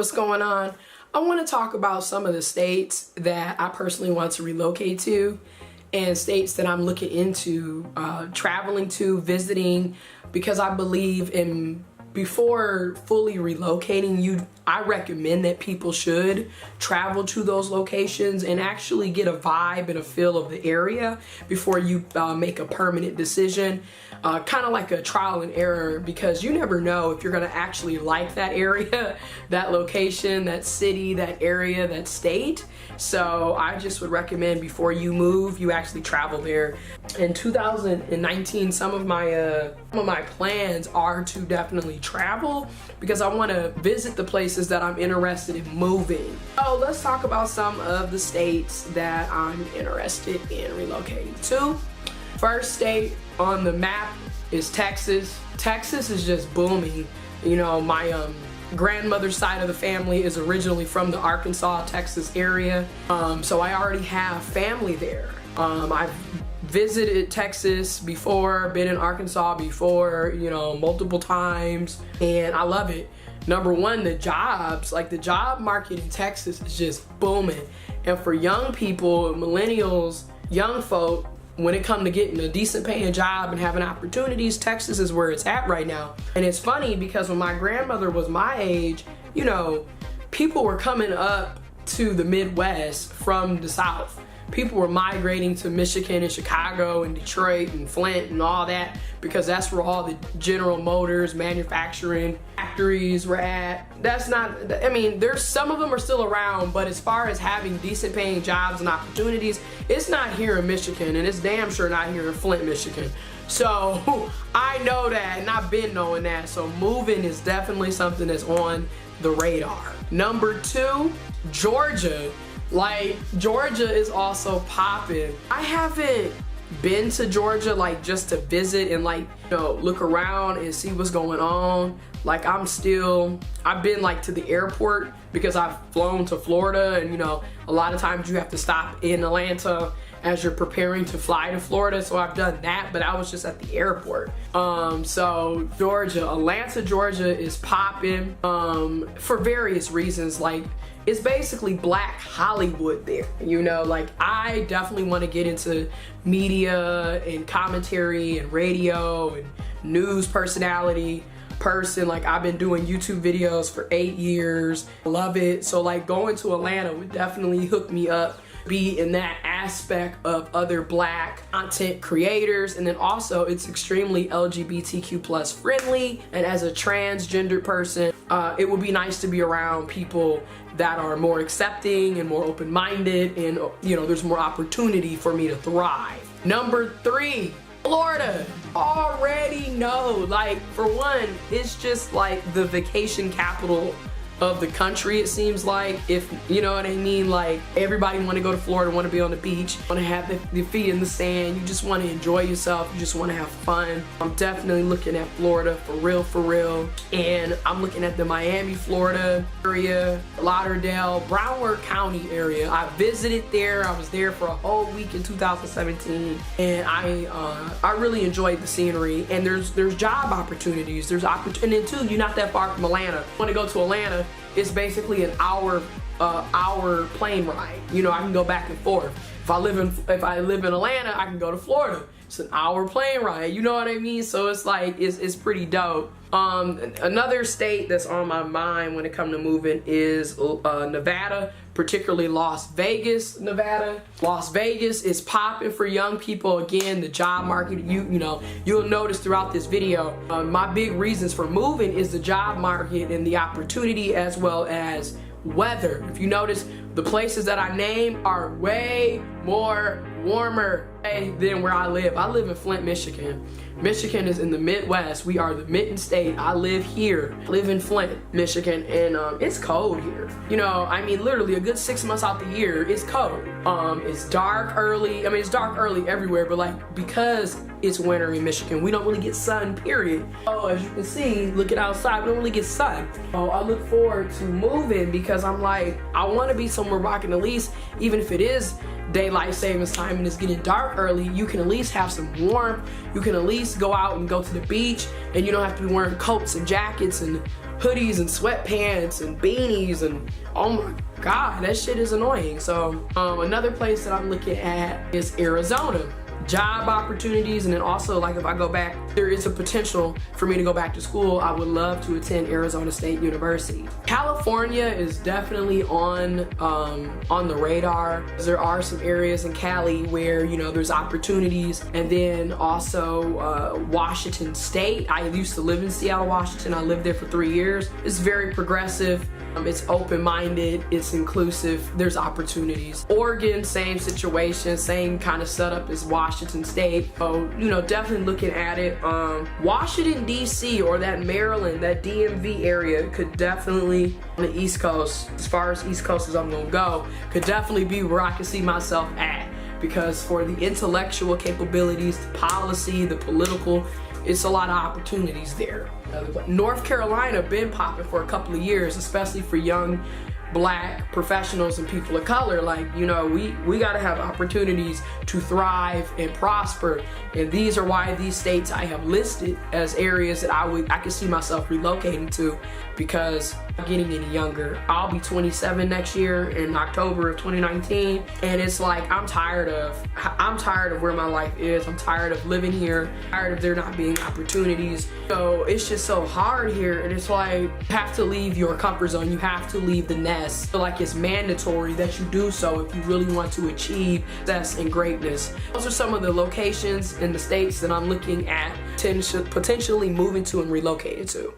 What's going on? I want to talk about some of the states that I personally want to relocate to and states that I'm looking into traveling to, visiting, because I believe in before fully relocating, I recommend that people should travel to those locations and actually get a vibe and a feel of the area before you make a permanent decision. Kind of like a trial and error, because you never know if you're gonna actually like that area, that location, that city, that area, that state. So I just would recommend before you move, you actually travel there. In 2019, some of my plans are to definitely travel because I want to visit the places that I'm interested in moving. So let's talk about some of the states that I'm interested in relocating to. First state on the map is Texas. Texas is just booming. You know, my grandmother's side of the family is originally from the Arkansas, Texas area. So I already have family there. I've visited Texas before, been in Arkansas before, you know, multiple times, and I love it. Number one, the jobs, like the job market in Texas is just booming. And for young people, millennials, young folk, when it comes to getting a decent paying job and having opportunities, Texas is where it's at right now. And it's funny because when my grandmother was my age, you know, people were coming up to the Midwest from the South. People were migrating to Michigan and Chicago and Detroit and Flint and all that because that's where all the General Motors manufacturing factories were at. That's not, I mean, there's some of them are still around, but as far as having decent paying jobs and opportunities, it's not here in Michigan, and it's damn sure not here in Flint, Michigan. So I know that, and I've been knowing that. So moving is definitely something that's on the radar. Number two, Georgia. Like, Georgia is also popping. I haven't been to Georgia like just to visit and like, you know, look around and see what's going on. Like I've been like to the airport because I've flown to Florida, and you know, a lot of times you have to stop in Atlanta as you're preparing to fly to Florida. So I've done that, but I was just at the airport. So Georgia, Atlanta, Georgia is popping for various reasons. Like, it's basically Black Hollywood there, you know. Like, I definitely want to get into media and commentary and radio and news personality person. Like, I've been doing YouTube videos for 8 years. Love it. So like, going to Atlanta would definitely hook me up, be in that aspect of other Black content creators. And then also it's extremely LGBTQ plus friendly, and as a transgender person, it would be nice to be around people that are more accepting and more open-minded, and you know, there's more opportunity for me to thrive. Number three, Florida. Already know, like, for one, it's just like the vacation capital of the country, it seems like, if you know what I mean. Like, everybody want to go to Florida, want to be on the beach, want to have their feet in the sand, you just want to enjoy yourself, you just want to have fun. I'm definitely looking at Florida for real, and I'm looking at the Miami, Florida area, Lauderdale, Broward County area. I visited there. I was there for a whole week in 2017, and I really enjoyed the scenery, and there's job opportunities, and then too, you're not that far from Atlanta. Want to go to Atlanta, it's basically an hour plane ride. You know, I can go back and forth. If I live in Atlanta, I can go to Florida. It's an hour plane ride. You know what I mean? So it's like, it's pretty dope. Another state that's on my mind when it comes to moving is Nevada, particularly Las Vegas, Nevada. Las Vegas is popping for young people. Again, the job market, you know, you'll notice throughout this video, my big reasons for moving is the job market and the opportunity, as well as weather. If you notice, the places that I name are way more warmer than where I live. I live in Flint, Michigan. Michigan is in the Midwest. We are the Mitten State. I live here. I live in Flint, Michigan, and it's cold here. You know, I mean, literally a good 6 months out the year, it's cold. It's dark early. I mean, it's dark early everywhere, but like, because it's winter in Michigan, we don't really get sun, period. Oh, as you can see, looking outside, we don't really get sun. Oh, I look forward to moving because I'm like, I want to be somewhere where I can at least, even if it is daylight savings time and it's getting dark early, you can at least have some warmth. You can at least go out and go to the beach, and you don't have to be wearing coats and jackets and hoodies and sweatpants and beanies, and oh my God, that shit is annoying. So another place that I'm looking at is Arizona. Job opportunities, and then also, like, if I go back, there is a potential for me to go back to school. I would love to attend Arizona State University. California is definitely on the radar. There are some areas in Cali where, you know, there's opportunities, and then also Washington State. I used to live in Seattle, Washington. I lived there for 3 years. It's very progressive. It's open-minded, it's inclusive, there's opportunities. Oregon, same situation, same kind of setup as Washington State. So, you know, definitely looking at it. Washington, D.C. or that Maryland, that DMV area could definitely, on the East Coast, as far as East Coast as I'm gonna go, could definitely be where I can see myself at. Because for the intellectual capabilities, the policy, the political, it's a lot of opportunities there. North Carolina been popping for a couple of years, especially for young Black professionals and people of color. Like, you know, we got to have opportunities to thrive and prosper, and these are why these states I have listed as areas that I could see myself relocating to, because I'm getting any younger. I'll be 27 next year in October of 2019, and it's like I'm tired of where my life is. I'm tired of living here, tired of there not being opportunities. So it's just so hard here, and it's like you have to leave your comfort zone. You have to leave the nest. I feel like it's mandatory that you do so if you really want to achieve success and greatness. Those are some of the locations in the states that I'm looking at potentially moving to and relocating to.